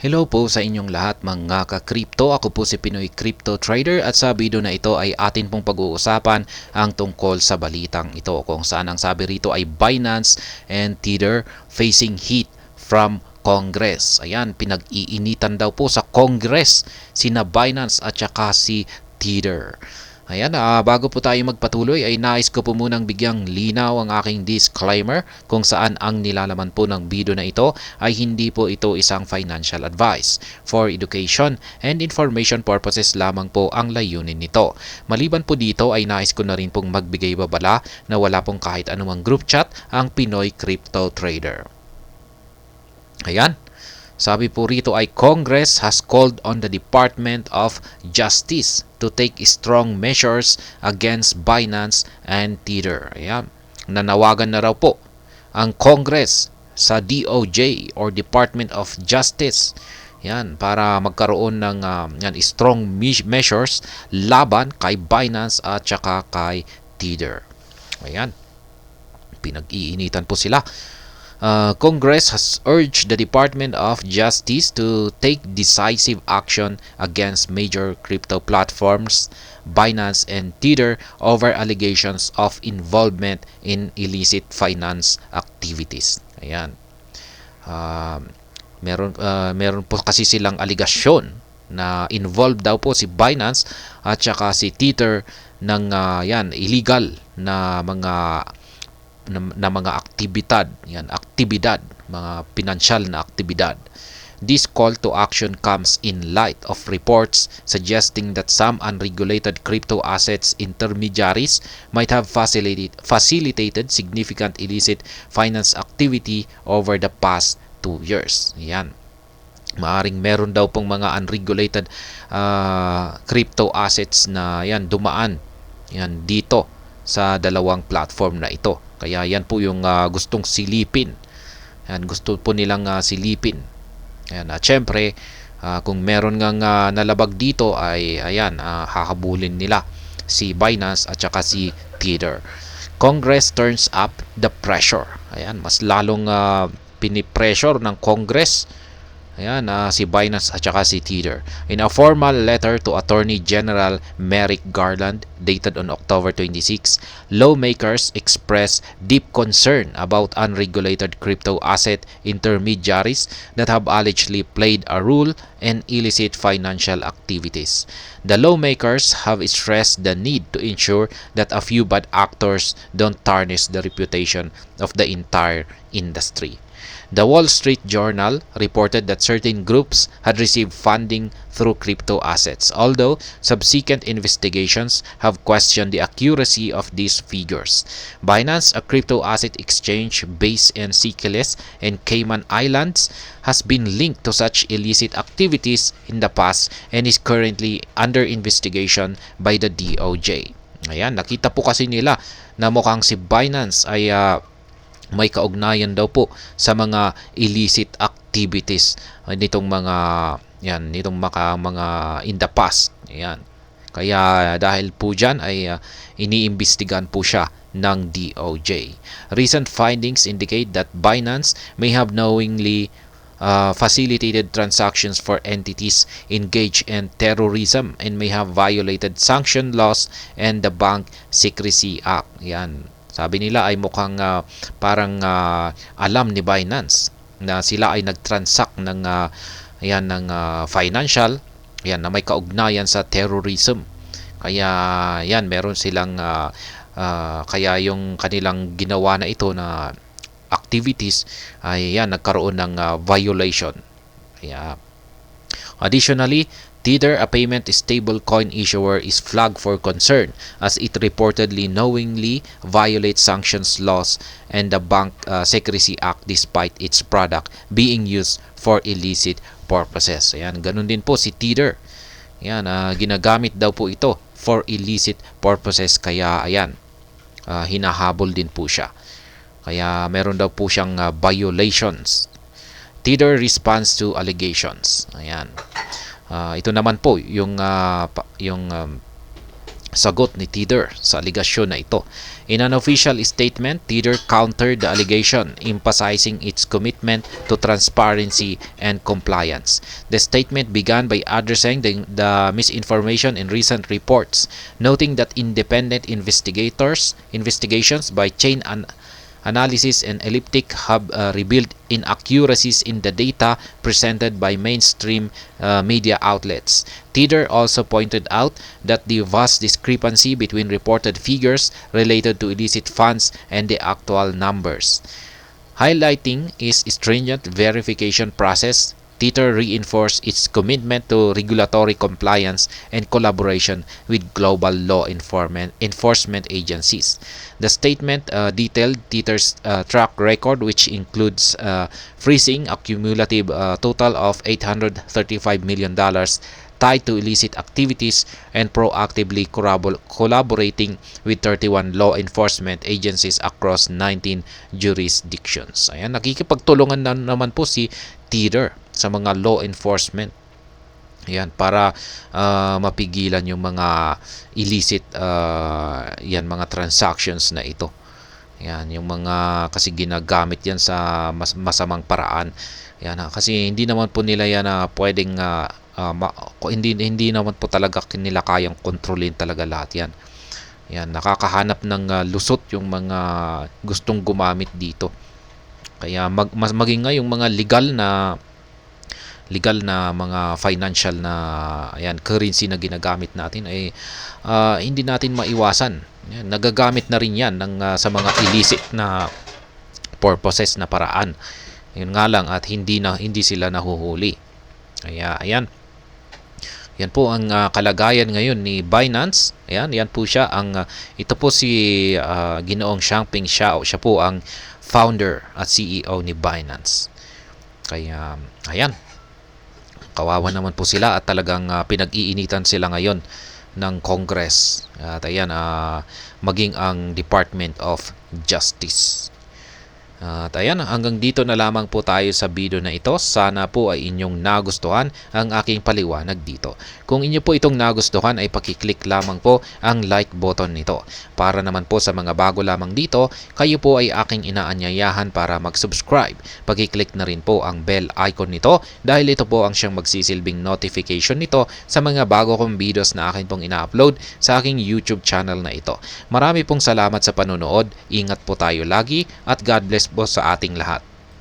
Hello po sa inyong lahat mga ka-crypto. Ako po si Pinoy Crypto Trader at sa video na ito ay atin pong pag-uusapan ang tungkol sa balitang ito kung saan ang sabi rito ay Binance and Tether facing heat from Congress. Ayan, pinag-iinitan daw po sa Congress sina Binance at saka si Tether. Ayan, bago po tayo magpatuloy ay nais ko po munang bigyang linaw ang aking disclaimer kung saan ang nilalaman po ng video na ito ay hindi po ito isang financial advice. For education and information purposes lamang po ang layunin nito. Maliban po dito ay nais ko na rin pong magbigay babala na wala pong kahit anumang group chat ang Pinoy Crypto Trader. Ayan. Sabi po rito ay Congress has called on the Department of Justice to take strong measures against Binance and Tether. Ayan. Nanawagan na raw po ang Congress sa DOJ or Department of Justice. Yan, para magkaroon ng strong measures laban kay Binance at saka kay Tether. Ayan. Pinag-iinitan po sila. Congress has urged the Department of Justice to take decisive action against major crypto platforms, Binance and Tether, over allegations of involvement in illicit finance activities. Ayan. Meron po kasi silang aligasyon na involved daw po si Binance at saka si Tether ng illegal na mga aktibidad, mga pinansyal na aktibidad. This call to action comes in light of reports suggesting that some unregulated crypto assets intermediaries might have facilitated significant illicit finance activity over the past 2 years. Yan. Maaring meron daw pong mga unregulated crypto assets na dumaan dito sa dalawang platform na ito. Kaya yan po yung gustong silipin. Yan, gusto po nilang silipin. Ayan, syempre, kung meron ngang nalabag dito ay hahabulin nila si Binance at saka si Tether. Congress turns up the pressure. Ayan, mas lalong pinipressure ng Congress si Binance at saka si Tether. In a formal letter to Attorney General Merrick Garland dated on October 26, lawmakers expressed deep concern about unregulated crypto asset intermediaries that have allegedly played a role in illicit financial activities. The lawmakers have stressed the need to ensure that a few bad actors don't tarnish the reputation of the entire industry. The Wall Street Journal reported that certain groups had received funding through crypto assets, although subsequent investigations have questioned the accuracy of these figures. Binance, a crypto asset exchange based in Seychelles and Cayman Islands, has been linked to such illicit activities in the past and is currently under investigation by the DOJ. Ayan, nakita po kasi nila na mukhang si Binance ay may kaugnayan daw po sa mga illicit activities nitong mga in the past. Ayan. Kaya dahil po diyan ay iniimbestigahan po siya ng DOJ. Recent findings indicate that Binance may have knowingly facilitated transactions for entities engaged in terrorism and may have violated sanction laws and the Bank Secrecy Act. Yan. Sabi nila ay mukhang parang alam ni Binance na sila ay nag-transact ng financial na may kaugnayan sa terrorism. Kaya meron silang kaya yung kanilang ginawa na ito na activities ay nagkaroon ng violation. Kaya additionally, Tether, a payment stablecoin issuer, is flagged for concern as it reportedly knowingly violates sanctions laws and the Bank Secrecy Act despite its product being used for illicit purposes. Ayan, ganun din po si Tether. Ayan, ginagamit daw po ito for illicit purposes kaya hinahabol din po siya. Kaya meron daw po siyang violations. Tether responds to allegations. Ayan. Ito naman po yung sagot ni Teeter sa aligasyon na ito. In an official statement, Teeter countered the allegation, emphasizing its commitment to transparency and compliance. The statement began by addressing the misinformation in recent reports, noting that independent investigations by chain analysis and elliptic have revealed inaccuracies in the data presented by mainstream media outlets. Teeter also pointed out that the vast discrepancy between reported figures related to illicit funds and the actual numbers. Highlighting its stringent verification process, Teeter reinforced its commitment to regulatory compliance and collaboration with global law enforcement agencies. The statement detailed Teeter's track record, which includes freezing a cumulative total of $835 million tied to illicit activities and proactively collaborating with 31 law enforcement agencies across 19 jurisdictions. Ayan, nakikipagtulungan na naman po si Teeter sa mga law enforcement. Ayan, para mapigilan yung mga illicit mga transactions na ito. Ayan, yung mga kasi ginagamit yan sa masamang paraan. Ayan, kasi hindi naman po nila yan pwedeng hindi naman po talaga nila kayang kontrolin talaga lahat yan. Yan, nakakahanap ng lusot yung mga gustong gumamit dito. Kaya maging nga yung mga legal na mga financial na currency na ginagamit natin ay hindi natin maiwasan. Yan, nagagamit na rin yan sa mga illicit na purposes na paraan. Yun nga lang at hindi sila nahuhuli. Kaya ayan. Yan po ang kalagayan ngayon ni Binance. Ayan, yan po siya ito po si Ginoong Changpeng Zhao. Siya po ang founder at CEO ni Binance. Kaya ayan. Kawawa naman po sila at talagang pinag-iinitan sila ngayon ng Congress. At ayan, maging ang Department of Justice. At ayan, hanggang dito na lamang po tayo sa video na ito. Sana po ay inyong nagustuhan ang aking paliwanag dito. Kung inyo po itong nagustuhan ay pakiclick lamang po ang like button nito. Para naman po sa mga bago lamang dito, kayo po ay aking inaanyayahan para mag-subscribe. Pakiclick na rin po ang bell icon nito dahil ito po ang siyang magsisilbing notification nito sa mga bago kong videos na akin pong ina-upload sa aking YouTube channel na ito. Marami pong salamat sa panonood. Ingat po tayo lagi at God bless po sa ating lahat.